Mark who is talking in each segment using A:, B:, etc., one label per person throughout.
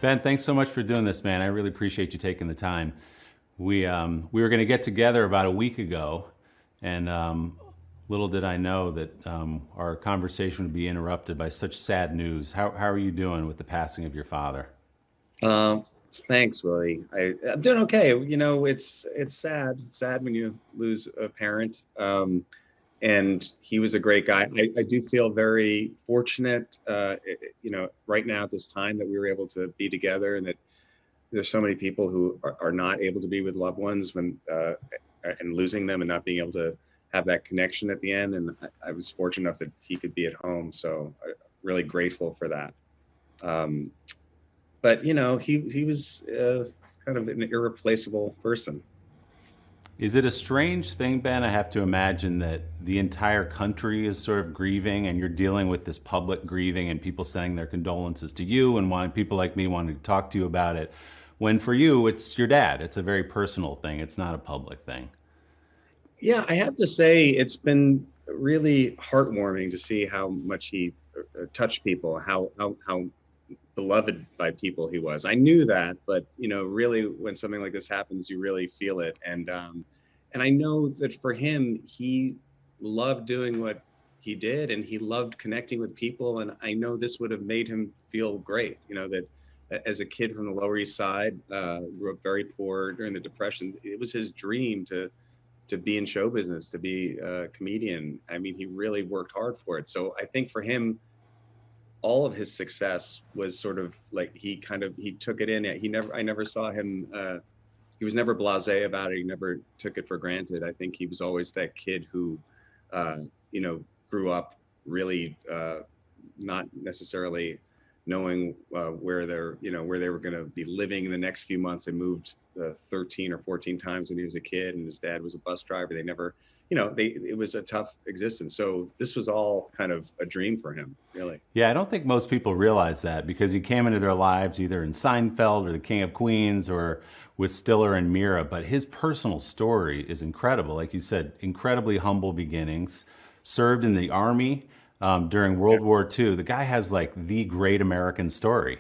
A: Ben, thanks so much for doing this, man. I really appreciate you taking the time. We were going to get together about a week ago, and little did I know that our conversation would be interrupted by such sad news. How are you doing with the passing of your father?
B: Um, Thanks, Willie. I'm doing okay. It's sad. It's sad when you lose a parent. And he was a great guy. I do feel very fortunate, right now at this time that we were able to be together, and that there's so many people who are not able to be with loved ones and losing them and not being able to have that connection at the end. And I was fortunate enough that he could be at home, so really grateful for that. Um, but he was kind of an irreplaceable person.
A: Is it a strange thing, Ben? I have to imagine that the entire country is sort of grieving, and you're dealing with this public grieving and people sending their condolences to you and wanting people like me wanting to talk to you about it. When for you, it's your dad. It's a very personal thing. It's not a public thing.
B: Yeah, I have to say it's been really heartwarming to see how much he touched people, how beloved by people he was. I knew that, but really, when something like this happens, you really feel it. And I know that for him, he loved doing what he did, and he loved connecting with people. And I know this would have made him feel great. That as a kid from the Lower East Side, grew up very poor during the Depression. It was his dream to be in show business, to be a comedian. I mean, he really worked hard for it. So I think for him, all of his success was sort of like he took it in. I never saw him. He was never blasé about it. He never took it for granted. I think he was always that kid who, uh, grew up really not necessarily knowing where they were going to be living in the next few months. They moved 13 or 14 times when he was a kid, and his dad was a bus driver. They never, it was a tough existence. So this was all kind of a dream for him, really.
A: Yeah, I don't think most people realize that because you came into their lives either in Seinfeld or The King of Queens or with Stiller and Mira. But his personal story is incredible. Like you said, incredibly humble beginnings, served in the army during
B: Yeah,
A: World War II. The guy has like the great American story.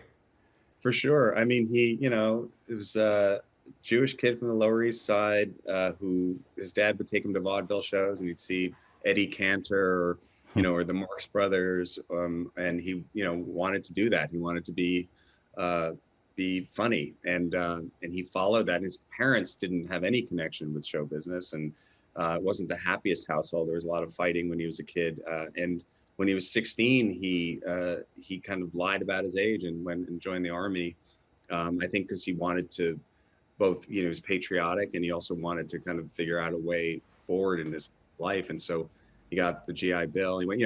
B: for sure. I mean, it was a Jewish kid from the Lower East Side who his dad would take him to vaudeville shows, and he'd see Eddie Cantor or the Marx Brothers, and he wanted to do that. He wanted to uh, be funny, and he followed that. And his parents didn't have any connection with show business, and it wasn't the happiest household. There was a lot of fighting when he was a kid, and when he was 16, he kind of lied about his age and went and joined the army. I think because he wanted to both, he was patriotic, and he also wanted to kind of figure out a way forward in his life. And so he got the GI Bill. He went,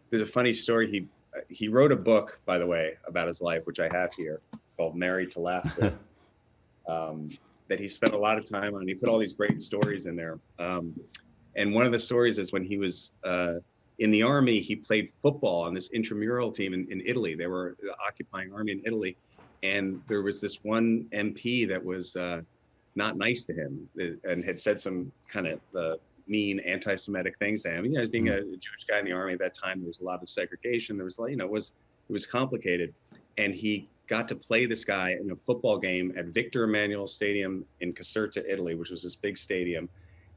B: there's a funny story. He wrote a book, by the way, about his life, which I have here, called Married to Laughter, that he spent a lot of time on. He put all these great stories in there. And one of the stories is when he was in the army, he played football on this intramural team in Italy. They were the occupying army in Italy. And there was this one MP that was not nice to him and had said some kind of mean anti-Semitic things to him. As being a Jewish guy in the army at that time, there was a lot of segregation. There was, it was complicated. And he got to play this guy in a football game at Victor Emmanuel Stadium in Caserta, Italy, which was this big stadium.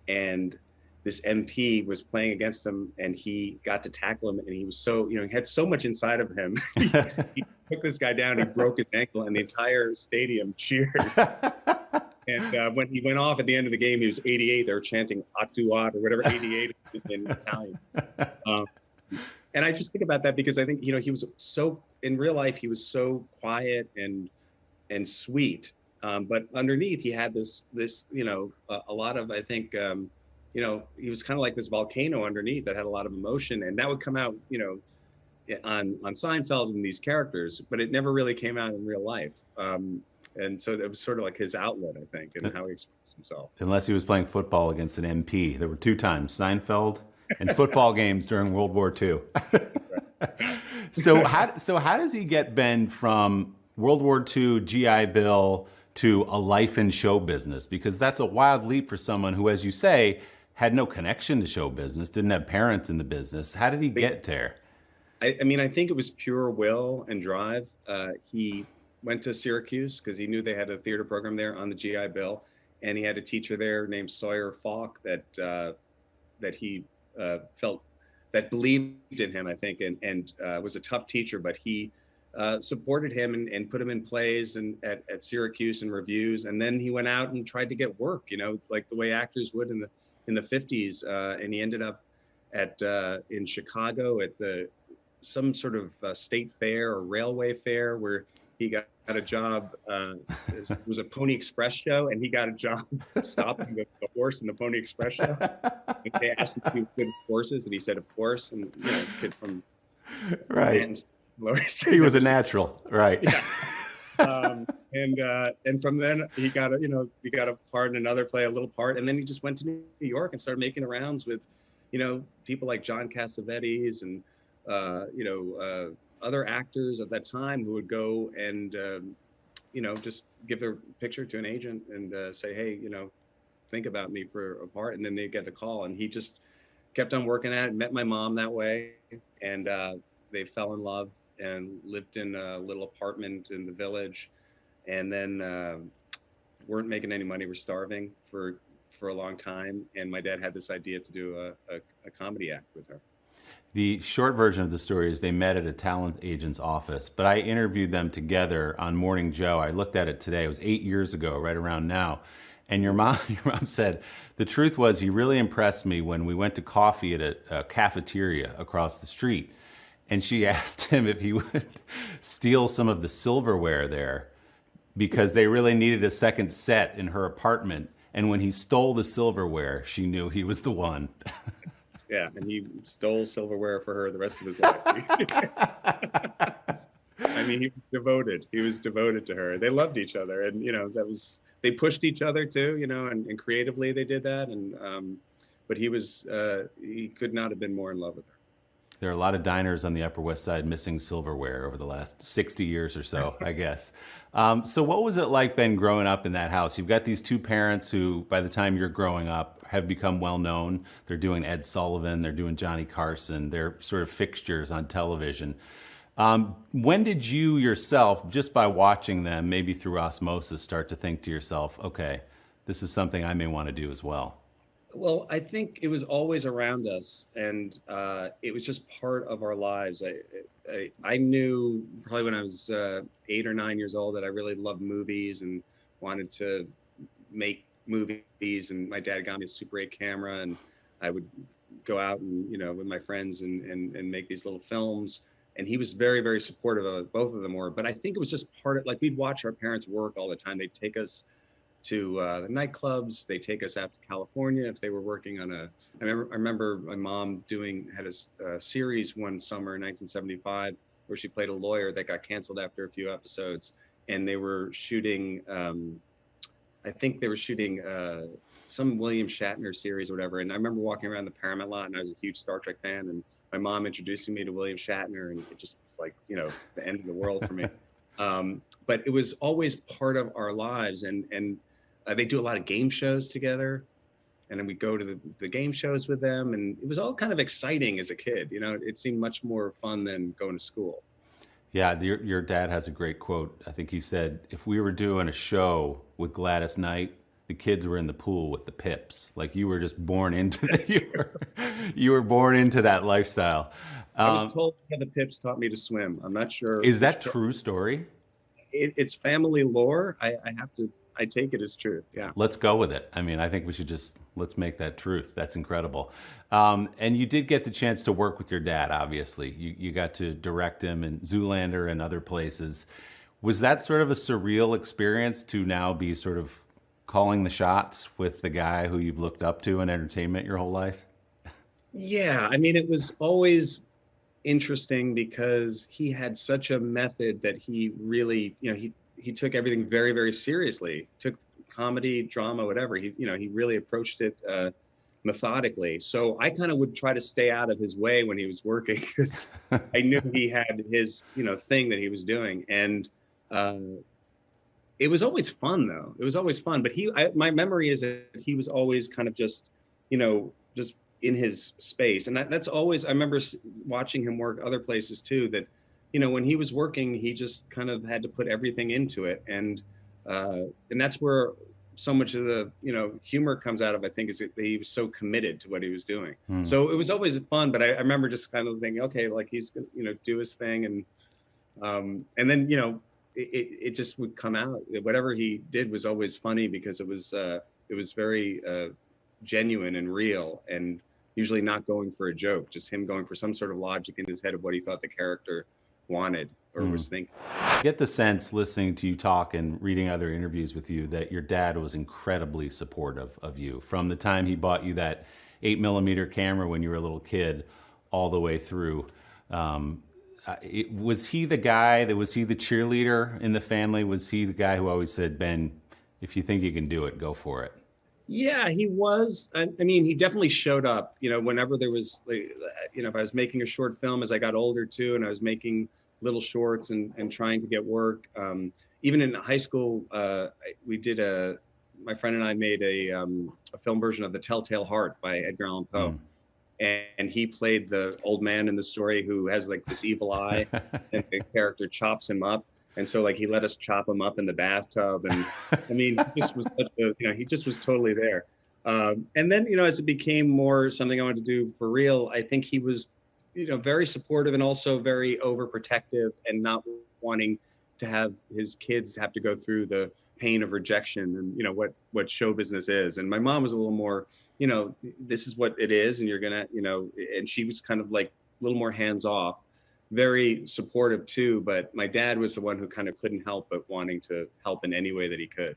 B: And this MP was playing against him, and he got to tackle him, and he was so, he had so much inside of him. He took this guy down, he broke his ankle, and the entire stadium cheered. And when he went off at the end of the game, he was 88. They were chanting "Attuat" or whatever, 88 in Italian. Um, and I just think about that because I think, he was so, in real life, he was so quiet and sweet. But underneath, he had a lot of, I think, he was kind of like this volcano underneath that had a lot of emotion, and that would come out, on Seinfeld and these characters, but it never really came out in real life. And so it was sort of like his outlet, I think, and how he expressed himself.
A: Unless he was playing football against an MP. There were two times, Seinfeld and football games during World War II. So how does he get Ben from World War II, GI Bill, to a life in show business? Because that's a wild leap for someone who, as you say, had no connection to show business, didn't have parents in the business. How did he get there?
B: I mean, I think it was pure will and drive. He went to Syracuse because he knew they had a theater program there on the GI Bill, and he had a teacher there named Sawyer Falk that he felt that believed in him, I think, and was a tough teacher, but he supported him and put him in plays and at Syracuse and reviews, and then he went out and tried to get work, like the way actors would in the 50s, and he ended up at in Chicago at some sort of state fair or railway fair where he got a job. It was a Pony Express show, and he got a job stopping the horse in the Pony Express show. And they asked him if he was good with horses, and he said, "Of course." And kid from
A: right, he was a natural, right?
B: Yeah. And from then he got a part in another play, a little part, and then he just went to New York and started making the rounds with, people like John Cassavetes and other actors at that time who would go and just give their picture to an agent and say, hey, think about me for a part, and then they get the call, and he just kept on working at it. Met my mom that way, and they fell in love and lived in a little apartment in the Village, and then weren't making any money, were starving for a long time, and my dad had this idea to do a comedy act with her.
A: The short version of the story is they met at a talent agent's office, but I interviewed them together on Morning Joe. I looked at it today. It was 8 years ago, right around now. And your mom said, the truth was he really impressed me when we went to coffee at a cafeteria across the street. And she asked him if he would steal some of the silverware there because they really needed a second set in her apartment. And when he stole the silverware, she knew he was the one.
B: Yeah, and he stole silverware for her the rest of his life. I mean, he was devoted. He was devoted to her. They loved each other, and they pushed each other too, and creatively they did that. And but he could not have been more in love with her.
A: There are a lot of diners on the Upper West Side missing silverware over the last 60 years or so, I guess. So what was it like, Ben, growing up in that house? You've got these two parents who, by the time you're growing up, have become well known. They're doing Ed Sullivan, they're doing Johnny Carson, they're sort of fixtures on television. When did you yourself, just by watching them, maybe through osmosis, start to think to yourself, okay, this is something I may want to do as well?
B: Well, I think it was always around us, and it was just part of our lives. I knew probably when I was 8 or 9 years old that I really loved movies and wanted to make movies. And my dad got me a Super 8 camera, and I would go out and with my friends and make these little films. And he was very, very supportive of it. Both of them were. But I think it was just part of, like, we'd watch our parents work all the time. They'd take us to the nightclubs. They take us out to California if they were working on I remember my mom had a series one summer in 1975 where she played a lawyer that got canceled after a few episodes, and they were shooting I think they were shooting some William Shatner series or whatever. And I remember walking around the Paramount lot, and I was a huge Star Trek fan, and my mom introducing me to William Shatner, and it just was like the end of the world for me. But it was always part of our lives, and they do a lot of game shows together, and then we go to the game shows with them, and it was all kind of exciting as a kid. It seemed much more fun than going to school.
A: Yeah, your dad has a great quote. I think he said, if we were doing a show with Gladys Knight, the kids were in the pool with the Pips. Like, you were just born into you were born into that lifestyle.
B: I was told that the Pips taught me to swim. I'm not sure.
A: Is that true story?
B: It's family lore. I take it as truth. Yeah.
A: Let's go with it. I mean, I think we should let's make that truth. That's incredible. And you did get the chance to work with your dad, obviously. You got to direct him in Zoolander and other places. Was that sort of a surreal experience to now be sort of calling the shots with the guy who you've looked up to in entertainment your whole life?
B: Yeah. I mean, it was always interesting because he had such a method that he really, he took everything very, very seriously. Took comedy, drama, whatever. He really approached it methodically. So I kind of would try to stay out of his way when he was working because I knew he had his, thing that he was doing. And it was always fun, though. It was always fun. But my memory is that he was always kind of just in his space. And that's always, I remember watching him work other places too, that when he was working, he just kind of had to put everything into it. And that's where so much of the, humor comes out of, I think, is that he was so committed to what he was doing.
A: Hmm.
B: So it was always fun, but I remember just kind of thinking, okay, like he's gonna, do his thing. And then, it just would come out. Whatever he did was always funny because it was very genuine and real, and usually not going for a joke, just him going for some sort of logic in his head of what he thought the character wanted or
A: Hmm.
B: was thinking.
A: I get the sense listening to you talk and reading other interviews with you that your dad was incredibly supportive of you from the time he bought you that 8 millimeter camera when you were a little kid all the way through. Was he the guy that was he the cheerleader in the family? Was he the guy who always said, Ben, if you think you can do it, go for it?
B: Yeah, he was. I mean, he definitely showed up, whenever there was, like, if I was making a short film as I got older too, and I was making little shorts and trying to get work. Even in high school, we did my friend and I made a film version of The Telltale Heart by Edgar Allan Poe.
A: Mm.
B: And he played the old man in the story who has like this evil eye, and the character chops him up. And so like he let us chop him up in the bathtub, and I mean he just was such a, he just was totally there. And then as it became more something I wanted to do for real, I think he was very supportive and also very overprotective, and not wanting to have his kids have to go through the pain of rejection and what show business is. And my mom was a little more, this is what it is, and you're gonna, and she was kind of like a little more hands off, very supportive too. But my dad was the one who kind of couldn't help but wanting to help in any way that he could.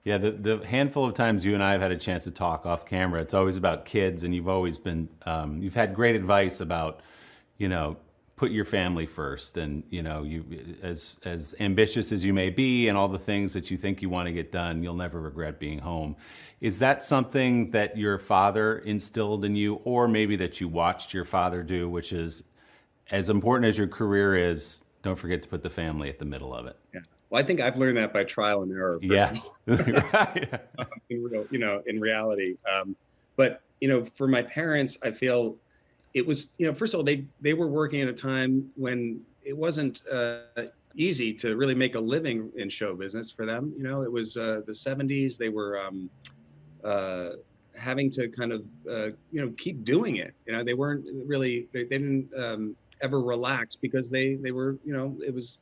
A: Yeah, the handful of times you and I have had a chance to talk off camera, it's always about kids, and you've always been, you've had great advice about, put your family first, and you, as ambitious as you may be, and all the things that you think you want to get done, you'll never regret being home. Is that something that your father instilled in you, or maybe that you watched your father do, which is as important as your career is? Don't forget to put the family at the middle of it.
B: Yeah. Well, I think I've learned that by trial and error.
A: Yeah.
B: Right. In real, in reality. But for my parents, I feel it was, first of all, they were working at a time when it wasn't easy to really make a living in show business for them. It was the 70s. They were having to kind of keep doing it. They weren't really, they didn't ever relax, because they were, it was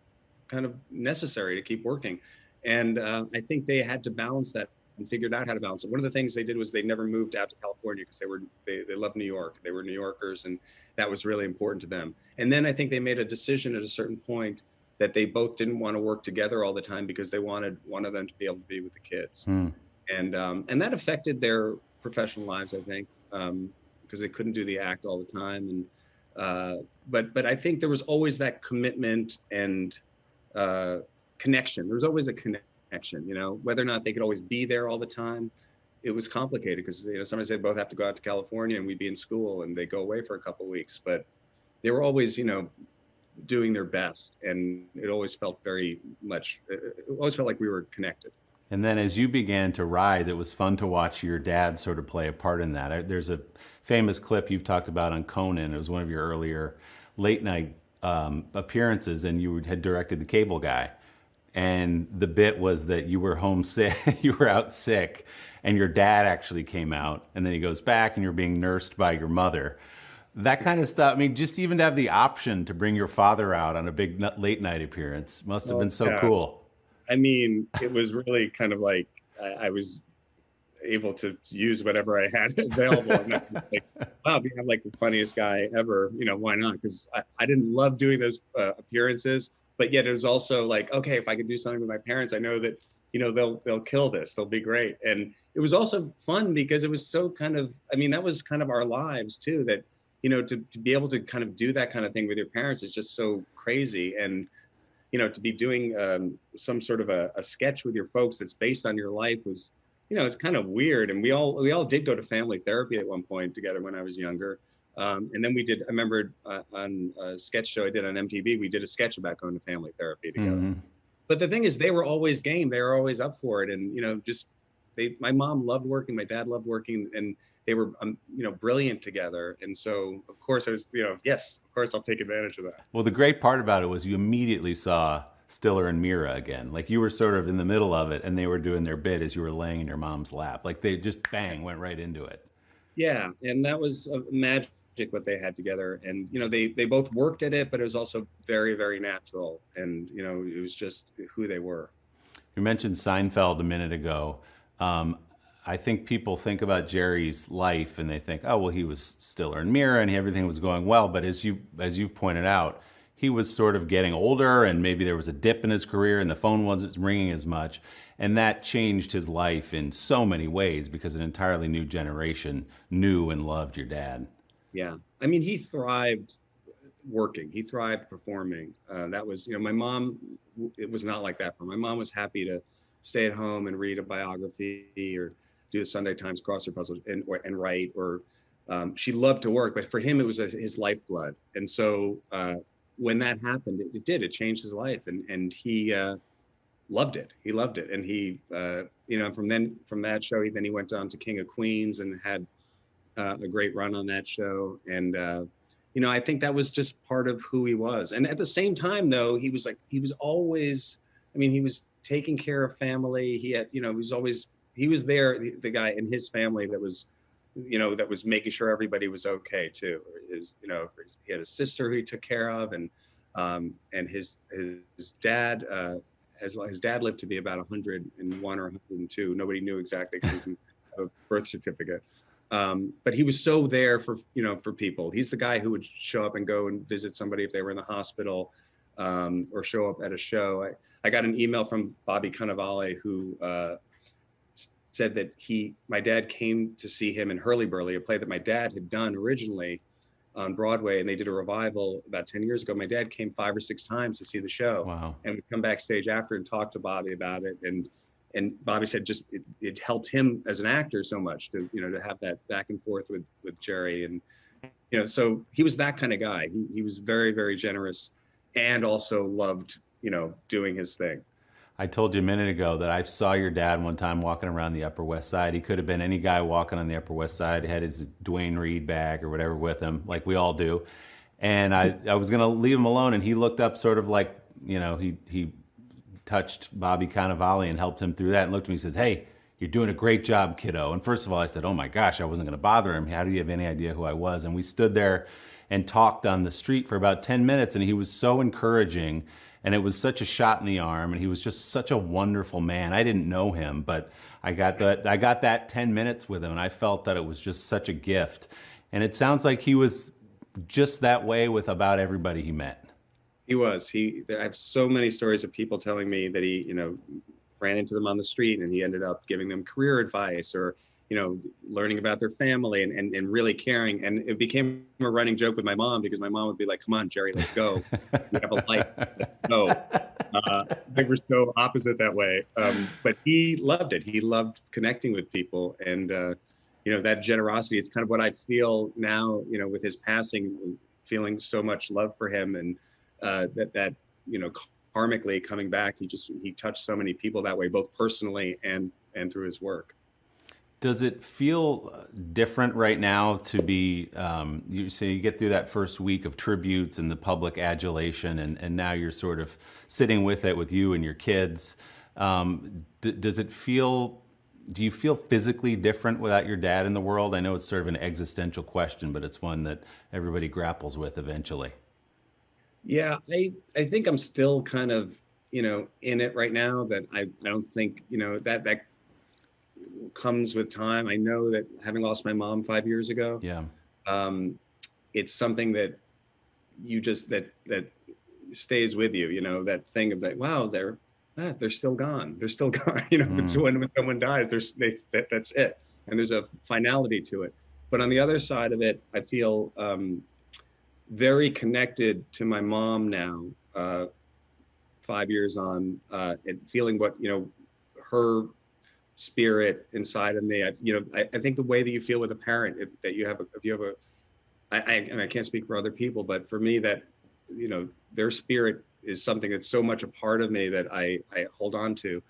B: kind of necessary to keep working. And I think they had to balance that and figured out how to balance it. One of the things they did was they never moved out to California, because they loved New York. They were New Yorkers, and that was really important to them. And then I think they made a decision at a certain point that they both didn't want to work together all the time, because they wanted one of them to be able to be with the kids. And that affected their professional lives, I think, because they couldn't do the act all the time. And but I think there was always that commitment and connection. There was always a connection, whether or not they could always be there all the time. It was complicated, because sometimes they both have to go out to California, and we'd be in school, and they go away for a couple of weeks. But they were always, doing their best, and it always felt very much. It always felt like we were connected.
A: And then as you began to rise, it was fun to watch your dad sort of play a part in that. There's a famous clip you've talked about on Conan. It was one of your earlier late night appearances, and you had directed The Cable Guy. And the bit was that you were homesick, you were out sick, and your dad actually came out, and then he goes back and you're being nursed by your mother. That kind of stuff. I mean, just even to have the option to bring your father out on a big late night appearance must have been so cool.
B: I mean, it was really kind of like I was able to use whatever I had available. And I was like, wow, we have like the funniest guy ever. Why not? Because I didn't love doing those appearances, but yet it was also like, okay, if I could do something with my parents, I know that they'll kill this. They'll be great. And it was also fun because it was so kind of, I mean, that was kind of our lives too. That to be able to kind of do that kind of thing with your parents is just so crazy. And to be doing some sort of a sketch with your folks that's based on your life was, it's kind of weird. And we all did go to family therapy at one point together when I was younger. And then we did, I remember on a sketch show I did on MTV, we did a sketch about going to family therapy together. Mm-hmm. But the thing is, they were always game. They were always up for it. And, my mom loved working, my dad loved working, and they were, brilliant together. And so, of course, I was, yes, of course, I'll take advantage of that.
A: Well, the great part about it was you immediately saw Stiller and Mira again. Like you were sort of in the middle of it and they were doing their bit as you were laying in your mom's lap. Like they just bang went right into it.
B: Yeah, and that was magic what they had together. And they both worked at it, but it was also very, very natural. And it was just who they were.
A: You mentioned Seinfeld a minute ago. I think people think about Jerry's life and they think, oh, well, he was Stiller and Mira and everything was going well. But as you've pointed out, he was sort of getting older and maybe there was a dip in his career and the phone wasn't ringing as much. And that changed his life in so many ways because an entirely new generation knew and loved your dad.
B: Yeah. I mean, he thrived working. He thrived performing. That was, my mom, it was not like that for her. My mom was happy to stay at home and read a biography or do the Sunday Times crossword puzzle and write, or she loved to work, but for him, it was his lifeblood. And so when that happened, it changed his life, and he loved it. He loved it. And he, from that show, he went on to King of Queens and had a great run on that show. And, I think that was just part of who he was. And at the same time, though, he was always, he was taking care of family. He had, he was there, the guy in his family that was, that was making sure everybody was okay too. He had a sister who he took care of, and his dad, his dad lived to be about 101 or 102. Nobody knew exactly because he didn't have a birth certificate. But he was so there for people. He's the guy who would show up and go and visit somebody if they were in the hospital, or show up at a show. I got an email from Bobby Cannavale who said that my dad came to see him in Hurly Burly, a play that my dad had done originally on Broadway, and they did a revival about 10 years ago. My dad came 5 or 6 times to see the show.
A: Wow.
B: And we'd come backstage after and talk to Bobby about it. And Bobby said just it helped him as an actor so much to have that back and forth with Jerry. And so he was that kind of guy. He was very, very generous and also loved doing his thing.
A: I told you a minute ago that I saw your dad one time walking around the Upper West Side. He could have been any guy walking on the Upper West Side. He had his Dwayne Reed bag or whatever with him, like we all do. And I was going to leave him alone, and he looked up sort of like, he touched Bobby Cannavale and helped him through that and looked at me and said, hey, you're doing a great job, kiddo. And first of all, I said, oh my gosh, I wasn't going to bother him. How do you have any idea who I was? And we stood there and talked on the street for about 10 minutes, and he was so encouraging. And it was such a shot in the arm, and he was just such a wonderful man. I didn't know him, but I got that 10 minutes with him, and I felt that it was just such a gift. And it sounds like he was just that way with about everybody he met.
B: He was. I have so many stories of people telling me that he, ran into them on the street and he ended up giving them career advice or, learning about their family and really caring. And it became a running joke with my mom because my mom would be like, come on, Jerry, let's go. We have a life. Let's go. They were so opposite that way. But he loved it. He loved connecting with people. And, that generosity is kind of what I feel now, with his passing, feeling so much love for him. And that karmically coming back, he touched so many people that way, both personally and through his work.
A: Does it feel different right now to be, you get through that first week of tributes and the public adulation, and now you're sort of sitting with it with you and your kids. Does it feel, do you feel physically different without your dad in the world? I know it's sort of an existential question, but it's one that everybody grapples with eventually.
B: Yeah, I think I'm still kind of, in it right now, that I don't think, that comes with time. I know that having lost my mom 5 years ago, it's something that you just, that stays with you, that thing of that, wow, they're still gone. They're still gone. It's when someone dies, that's it. And there's a finality to it. But on the other side of it, I feel very connected to my mom now, 5 years on, and feeling what, her spirit inside of me. I think the way that you feel with a parent, if you have a, and I can't speak for other people, but for me, that, their spirit is something that's so much a part of me that I hold on to.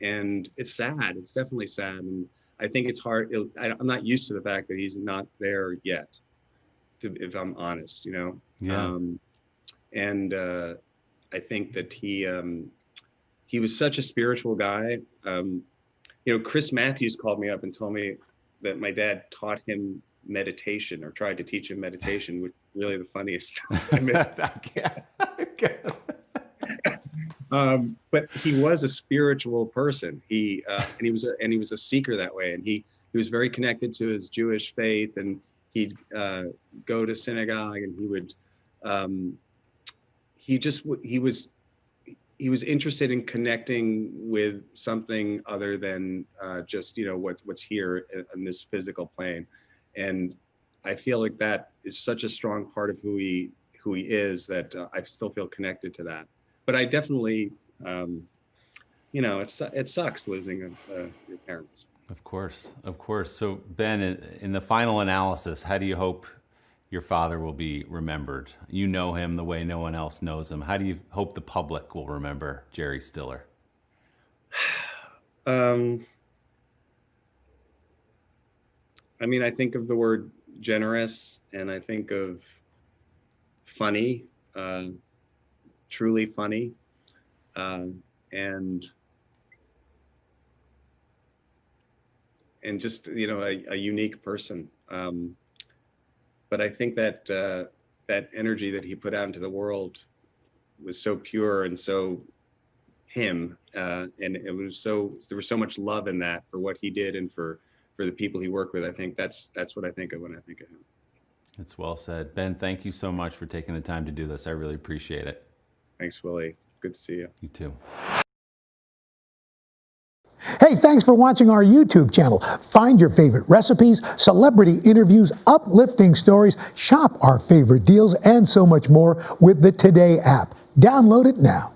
B: And it's sad. It's definitely sad. And I think it's hard. I'm not used to the fact that he's not there yet, if I'm honest, you know?
A: Yeah.
B: And I think that he was such a spiritual guy. You know, Chris Matthews called me up and told me that my dad taught him meditation, or tried to teach him meditation, which is really the funniest. But he was a spiritual person. And he was a seeker that way. And he was very connected to his Jewish faith, and he'd go to synagogue, and he would he was interested in connecting with something other than just, you know, what's here in this physical plane. And I feel like that is such a strong part of who he is, that I still feel connected to that. But I definitely, you know, it sucks losing your parents.
A: Of course, of course. So Ben, in the final analysis, how do you hope your father will be remembered? You know him the way no one else knows him. How do you hope the public will remember Jerry Stiller?
B: I mean, I think of the word generous, and I think of funny, truly funny, and just, you know, a unique person. But I think that that energy that he put out into the world was so pure and so him, and there was so much love in that for what he did and for the people he worked with. I think that's what I think of when I think of him.
A: It's well said. Ben, thank you so much for taking the time to do this. I really appreciate it.
B: Thanks, Willie. Good to see you.
A: You too.
C: Hey, thanks for watching our YouTube channel. Find your favorite recipes, celebrity interviews, uplifting stories, shop our favorite deals, and so much more with the Today app. Download it now.